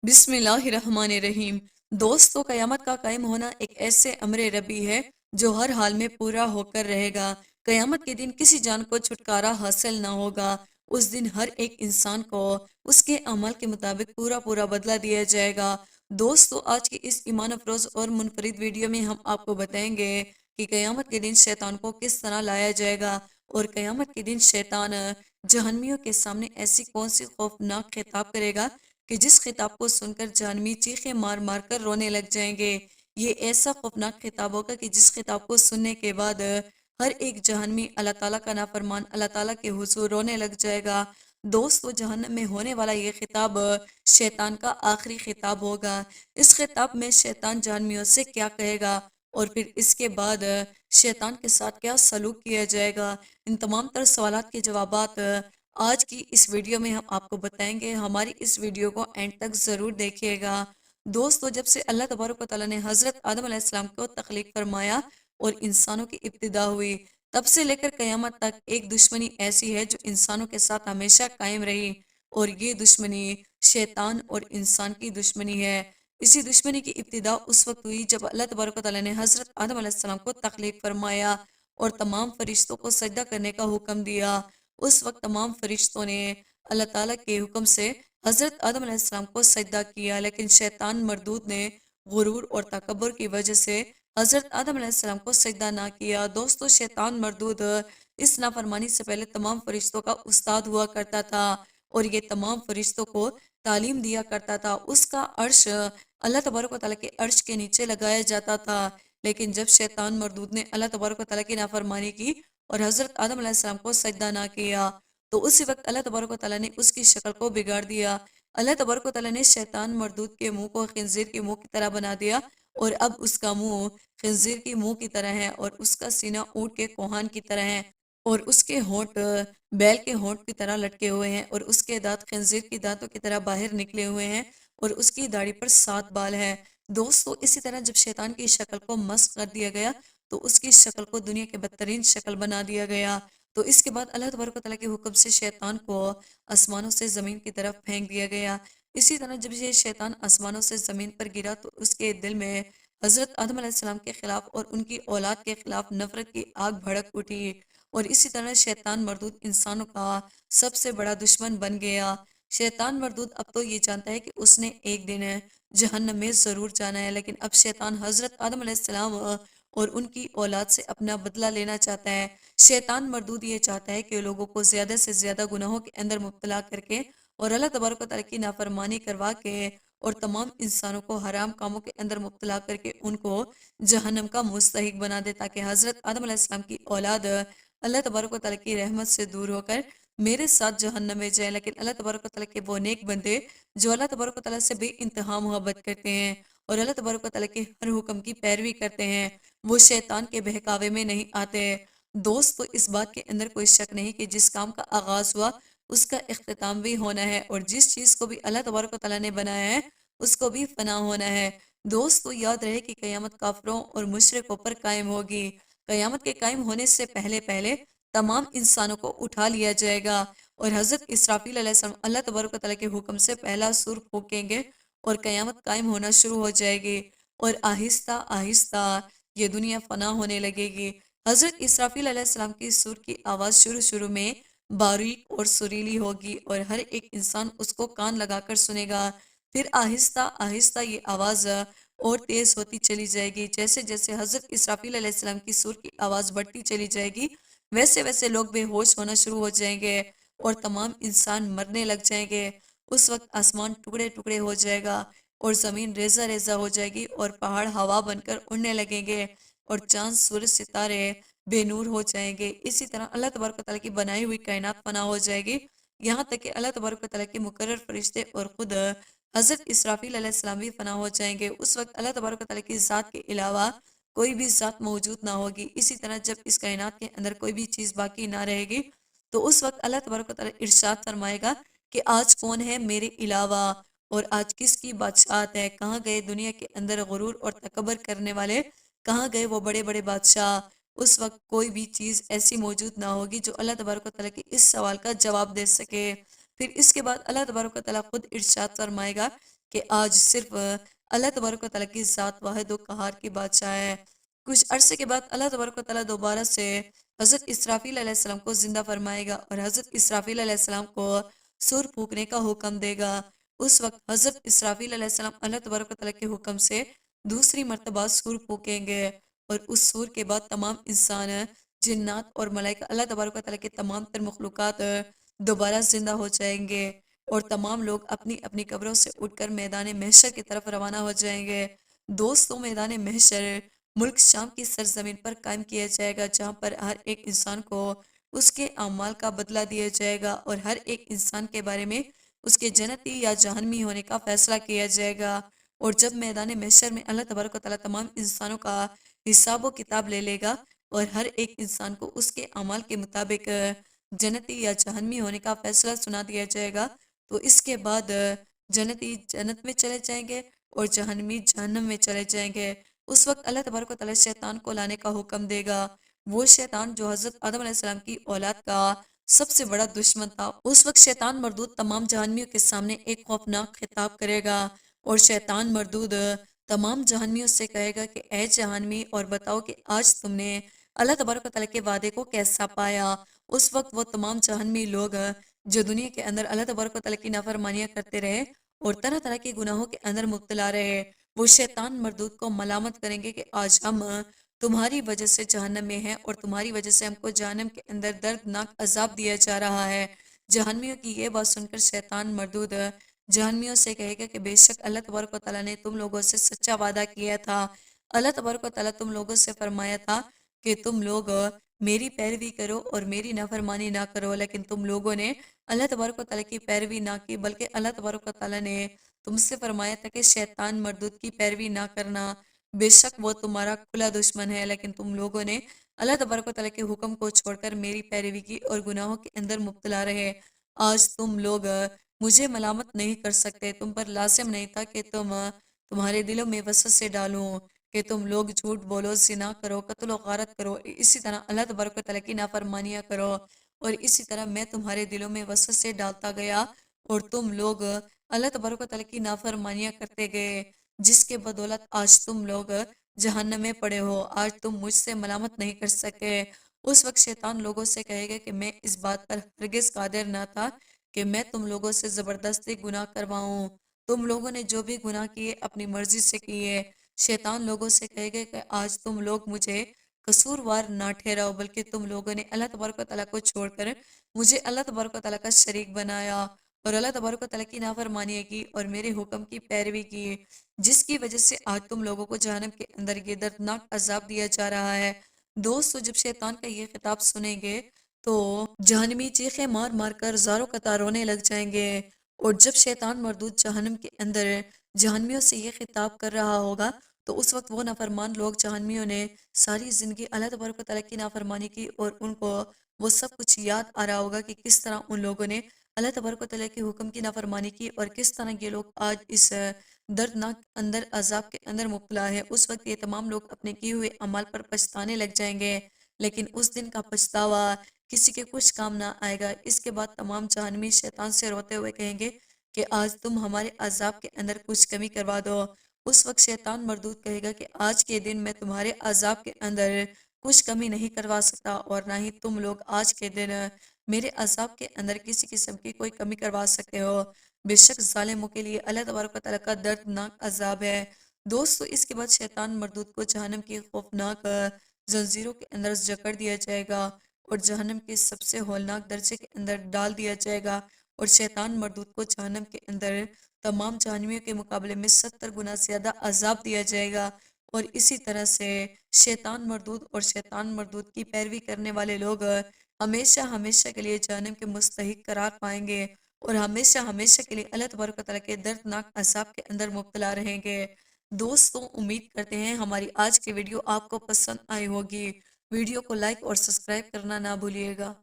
बिस्मिल्लाहिर्रहमानिर्रहीम। दोस्तों, कयामत का कायम होना एक ऐसे अमर रबी है जो हर हाल में पूरा होकर रहेगा। कयामत के दिन किसी जान को छुटकारा हासिल ना होगा। उस दिन हर एक इंसान को उसके अमल के मुताबिक पूरा पूरा बदला दिया जाएगा। दोस्तों, आज की इस ईमान अफरोज और मुनफरिद वीडियो में हम आपको बताएंगे कि कयामत के दिन शैतान को किस तरह लाया जाएगा और कयामत के दिन शैतान जहन्मियों के सामने ऐसी कौन सी खौफनाक खिताब करेगा कि जिस खिताब को सुनकर जानवी चीखें मार मार कर रोने लग जाएंगे। ये ऐसा खौफनाक खिताब होगा कि जिस खिताब को सुनने के बाद हर एक जहन्मी अल्लाह ताला का नाफरमान अल्लाह ताला के हुजूर रोने लग जाएगा। दोस्तों, जहन्नम में होने वाला ये खिताब शैतान का आखिरी खिताब होगा। इस खिताब में शैतान जहन्मियों से क्या कहेगा और फिर इसके बाद शैतान के साथ क्या सलूक किया जाएगा, इन तमाम तर सवालात के जवाबात आज की इस वीडियो में हम आपको बताएंगे। हमारी इस वीडियो को एंड तक ज़रूर देखिएगा। दोस्तों, जब से अल्लाह तबारक व तआला ने हज़रत आदम अलैहिस्सलाम को तख्लीक फरमाया और इंसानों की इब्तिदा हुई, तब से लेकर क़यामत तक एक दुश्मनी ऐसी है जो इंसानों के साथ हमेशा कायम रही, और ये दुश्मनी शैतान और इंसान की दुश्मनी है। इसी दुश्मनी की इब्तिदा उस वक्त हुई जब अल्लाह तबारक व तआला ने हज़रत आदम अलैहिस्सलाम को तख्लीक फरमाया और तमाम फरिश्तों को सजदा करने का हुक्म दिया। उस वक्त तमाम फरिश्तों ने अल्लाह ताला के हुक्म से हज़रत आदम अलैहिस्सलाम को सजदा किया, लेकिन शैतान मरदूद ने गुरूर और तकब्बुर की वजह से हज़रत आदम अलैहिस्सलाम को सजदा ना किया। दोस्तों, शैतान मरदूद इस नाफरमानी से पहले तमाम फरिश्तों का उस्ताद हुआ करता था और ये तमाम फरिश्तों को तालीम दिया करता था। उसका अर्श अल्लाह तबारक व तआला के अर्श के नीचे लगाया जाता था। लेकिन जब शैतान मरदूद ने अल्लाह तबारक व तआला की नाफरमानी की और हज़रत आदम अलैहिस्सलाम को सजदा ना किया, तो उसी वक्त अल्लाह तबारक व तआला ने उसकी शक्ल को बिगाड़ दिया। अल्लाह तबारक व तआला ने शैतान मरदूद के मुंह को खिंजीर के मुंह की तरह बना दिया और अब उसका मुंह खिंजीर के मुंह की तरह है और उसका सीना ऊँट के कोहान की तरह है और उसके होंठ बैल के होंठ की तरह लटके हुए हैं और उसके दांत खिंजीर की दांतों की तरह बाहर निकले हुए हैं और उसकी दाढ़ी पर 7 बाल है। दोस्तों, इसी तरह जब शैतान की शक्ल को मस्ख कर दिया गया तो उसकी शक्ल को दुनिया के बदतरीन शक्ल बना दिया गया। तो इसके बाद अल्लाह तबारक व तआला के हुक्म से शैतान को आसमानों से ज़मीन की तरफ फेंक दिया गया। इसी तरह जब ये शैतान आसमानों से ज़मीन पर गिरा तो उसके दिल में हज़रत आदम अलैहिस्सलाम के खिलाफ और उनकी औलाद के खिलाफ नफरत की आग भड़क उठी और इसी तरह शैतान मरदूद इंसानों का सबसे बड़ा दुश्मन बन गया। शैतान मरदूद अब तो ये जानता है कि उसने एक दिन जहन्नम में ज़रूर जाना है, लेकिन अब शैतान हज़रत आदम अलैहिस्सलाम और उनकी औलाद से अपना बदला लेना चाहता है। शैतान मरदूद ये चाहता है कि लोगों को ज़्यादा से ज़्यादा गुनाहों के अंदर मुब्तला करके और अल्लाह तबारक व तआला की नाफरमानी करवा के और तमाम इंसानों को हराम कामों के अंदर मुब्तला करके उनको जहन्नम का मुस्तहिक बना दे, ताकि हज़रत आदम अलैहिस्सलाम की औलाद अल्लाह तबारक व तआला की रहमत से दूर होकर मेरे साथ जहन्नम में जाए। लेकिन अल्लाह तबारक व तआला के वो नेक बंदे जो अल्लाह तबारक व तआला से बेइंतहा मोहब्बत करते हैं और अल्लाह तबारक व तआला के हर हुक्म की पैरवी करते हैं, वो शैतान के बहकावे में नहीं आते। दोस्त, तो इस बात के अंदर कोई शक नहीं कि जिस काम का आगाज हुआ उसका इख्तिताम भी होना है और जिस चीज़ को भी अल्लाह तबारक व तआला ने बनाया है उसको भी फना होना है। दोस्त, तो याद रहे कि क़यामत काफिरों और मुशरिकों पर कायम होगी। क़यामत के कायम होने से पहले पहले तमाम इंसानों को उठा लिया जाएगा और हज़रत इसराफील अलैहिस्सलाम अल्लाह तबारक व तआला के हुक्म से पहला सूर फूकेंगे और क़यामत कायम होना शुरू हो जाएगी और आहिस्ता आहिस्ता ये दुनिया फना होने लगेगी। हज़रत इसराफील अलैहिस्सलाम की सूर की आवाज़ शुरू शुरू में बारीक और सुरीली होगी और हर एक इंसान उसको कान लगाकर सुनेगा। फिर आहिस्ता आहिस्ता ये आवाज़ और तेज़ होती चली जाएगी। जैसे जैसे हज़रत इसराफील अलैहिस्सलाम की सूर की आवाज़ बढ़ती चली जाएगी, वैसे वैसे लोग बेहोश होना शुरू हो जाएंगे और तमाम इंसान मरने लग जाएंगे। उस वक्त आसमान टुकड़े टुकड़े हो जाएगा और ज़मीन रेजा रेजा हो जाएगी और पहाड़ हवा बनकर उड़ने लगेंगे और चांद सूरज सितारे बेनूर हो जाएंगे। इसी तरह अल्लाह तबारक व तआला की बनाई हुई कायनात फना हो जाएगी, यहाँ तक कि अल्लाह तबारक व तआला के मुकर्रर फरिश्ते और खुद हज़रत इसराफील अलैहिस्सलाम भी फना हो जाएंगे। उस वक्त अल्लाह तबारक व तआला की ज़ात के अलावा कोई भी ज़ात मौजूद ना होगी। इसी तरह जब इस कायनात के अंदर कोई भी चीज़ बाकी ना रहेगी तो उस वक्त अल्लाह तबारक व तआला इरशाद फरमाएगा कि आज कौन है मेरे अलावा और आज किसकी बादशाहत है। कहाँ गए दुनिया के अंदर गुरूर और तकबर करने वाले, कहाँ गए वो बड़े बड़े बादशाह। उस वक्त कोई भी चीज़ ऐसी मौजूद ना होगी जो अल्लाह तबारक व तआला के इस सवाल का जवाब दे सके। फिर इसके बाद अल्लाह तबारक व तआला खुद इरशाद फरमाएगा کہ آج صرف اللہ تبارک و تعالیٰ کی ذات واحد و قہار کی بادشاہ ہے۔ کچھ عرصے کے بعد اللہ تبارک و تعالیٰ دوبارہ سے حضرت اسرافیل علیہ السلام کو زندہ فرمائے گا اور حضرت اسرافیل علیہ السلام کو سور پھونکنے کا حکم دے گا۔ اس وقت حضرت اسرافیل علیہ السلام اللہ تبارک و تعالیٰ کے حکم سے دوسری مرتبہ سور پھونکیں گے، اور اس سور کے بعد تمام انسان، جنات اور ملائکہ، اللہ تبارک و تعالیٰ کے تمام تر مخلوقات دوبارہ زندہ ہو جائیں گے، اور تمام لوگ اپنی اپنی قبروں سے اٹھ کر میدان محشر کی طرف روانہ ہو جائیں گے۔ دوستوں، میدان محشر ملک شام کی سرزمین پر قائم کیا جائے گا، جہاں پر ہر ایک انسان کو اس کے اعمال کا بدلہ دیا جائے گا، اور ہر ایک انسان کے بارے میں اس کے جنتی یا جہنمی ہونے کا فیصلہ کیا جائے گا۔ اور جب میدان محشر میں اللہ تبارک و تعالیٰ تمام انسانوں کا حساب و کتاب لے لے گا، اور ہر ایک انسان کو اس کے اعمال کے مطابق جنتی یا جہنمی ہونے کا فیصلہ سنا دیا جائے گا، تو اس کے بعد جنتی جنت میں چلے جائیں گے اور جہنمی جہنم میں چلے جائیں گے۔ اس وقت اللہ تبارک و تعالیٰ شیطان کو لانے کا حکم دے گا۔ وہ شیطان جو حضرت آدم علیہ السلام کی اولاد کا سب سے بڑا دشمن تھا، اس وقت شیطان مردود تمام جہنمیوں کے سامنے ایک خوفناک خطاب کرے گا، اور شیطان مردود تمام جہنمیوں سے کہے گا کہ اے جہنمی، اور بتاؤ کہ آج تم نے اللہ تبارک و تعالیٰ کے وعدے کو کیسا پایا۔ اس وقت وہ تمام جہنمی لوگ جو دنیا کے اندر اللہ تبارک و تعالیٰ کی نافرمانیاں کرتے رہے اور طرح طرح کے گناہوں کے اندر مبتلا رہے، وہ شیطان مردود کو ملامت کریں گے کہ آج ہم تمہاری وجہ سے جہنم میں ہیں، اور تمہاری وجہ سے ہم کو جہنم کے اندر دردناک عذاب دیا جا رہا ہے۔ جہنمیوں کی یہ بات سن کر شیطان مردود جہنمیوں سے کہے گا کہ بے شک اللہ تبارک و تعالیٰ نے تم لوگوں سے سچا وعدہ کیا تھا۔ اللہ تبارک و تعالیٰ تم لوگوں سے فرمایا تھا کہ تم لوگ میری پیروی کرو اور میری نافرمانی نہ کرو، لیکن تم لوگوں نے اللہ تبارک و تعالیٰ کی پیروی نہ کی، بلکہ اللہ تبارک و تعالیٰ نے تم سے فرمایا تھا کہ شیطان مردود کی پیروی نہ کرنا، بے شک وہ تمہارا کھلا دشمن ہے، لیکن تم لوگوں نے اللہ تبارک و تعالیٰ کے حکم کو چھوڑ کر میری پیروی کی اور گناہوں کے اندر مبتلا رہے۔ آج تم لوگ مجھے ملامت نہیں کر سکتے، تم پر لازم نہیں تھا کہ تمہارے دلوں میں وسوسے ڈالوں کہ تم لوگ جھوٹ بولو، زنا کرو، قتل و غارت کرو، اسی طرح اللہ تبارک و تعالیٰ کی نافرمانیاں کرو، اور اسی طرح میں تمہارے دلوں میں وسوسے ڈالتا گیا اور تم لوگ اللہ تبارک و تعالیٰ کی نافرمانیاں کرتے گئے، جس کے بدولت آج تم لوگ جہنم میں پڑے ہو۔ آج تم مجھ سے ملامت نہیں کر سکے۔ اس وقت شیطان لوگوں سے کہے گا کہ میں اس بات پر ہرگز قادر نہ تھا کہ میں تم لوگوں سے زبردستی گناہ کرواؤں، تم لوگوں نے جو بھی گناہ کیے اپنی مرضی سے کیے۔ شیطان لوگوں سے کہے گا کہ آج تم لوگ مجھے قصوروار نہ ٹھہراؤ، بلکہ تم لوگوں نے اللہ تبارک و تعالیٰ کو چھوڑ کر مجھے اللہ تبارک و تعالیٰ کا شریک بنایا، اور اللہ تبارک و تعالیٰ کی نافرمانی کی اور میرے حکم کی پیروی کی، جس کی وجہ سے آج تم لوگوں کو جہنم کے اندر یہ دردناک عذاب دیا جا رہا ہے۔ دوستو، جب شیطان کا یہ خطاب سنیں گے تو جہنمی چیخیں مار مار کر زاروں قطار رونے لگ جائیں گے، اور جب شیطان مردود جہنم کے اندر جہنمیوں سے یہ خطاب کر رہا ہوگا تو اس وقت وہ نافرمان لوگ، جہنمیوں نے ساری زندگی اللہ تبارک و تعالیٰ کی نافرمانی کی، اور ان کو وہ سب کچھ یاد آ رہا ہوگا کہ کس طرح ان لوگوں نے اللہ تبارک و تعالیٰ کے حکم کی نافرمانی کی، اور کس طرح یہ لوگ آج اس دردناک اندر عذاب کے اندر مبتلا ہے۔ اس وقت یہ تمام لوگ اپنے کیے ہوئے اعمال پر پچھتانے لگ جائیں گے، لیکن اس دن کا پچھتاوا کسی کے کچھ کام نہ آئے گا۔ اس کے بعد تمام جہنمی شیطان سے روتے ہوئے کہیں گے کہ آج تم ہمارے عذاب کے اندر کچھ کمی کروا دو۔ اس وقت شیطان مردود کہے گا کہ آج کے دن میں تمہارے عذاب کے اندر کچھ کمی نہیں کروا سکتا، اور نہ ہی تم لوگ آج کے دن میرے عذاب کے اندر کسی قسم کی کوئی کمی کروا سکتے ہو۔ بے شک ظالموں کے لیے اللہ تبارک و تعالیٰ کا دردناک عذاب ہے۔ دوستو، اس کے بعد شیطان مردود کو جہنم کی خوفناک زنجیروں کے اندر جکڑ دیا جائے گا، اور جہنم کے سب سے ہولناک درجے کے اندر ڈال دیا جائے گا، اور شیطان مردود کو جہنم کے اندر تمام جہنمیوں کے مقابلے میں 70 گنا زیادہ عذاب دیا جائے گا، اور اسی طرح سے شیطان مردود اور شیطان مردود کی پیروی کرنے والے لوگ ہمیشہ ہمیشہ کے لیے جہنم کے مستحق قرار پائیں گے، اور ہمیشہ ہمیشہ کے لیے اللہ تبارک و تعالیٰ کے دردناک عذاب کے اندر مبتلا رہیں گے۔ دوستوں، امید کرتے ہیں ہماری آج کی ویڈیو آپ کو پسند آئی ہوگی۔ ویڈیو کو لائک اور سبسکرائب کرنا نہ بھولیے گا۔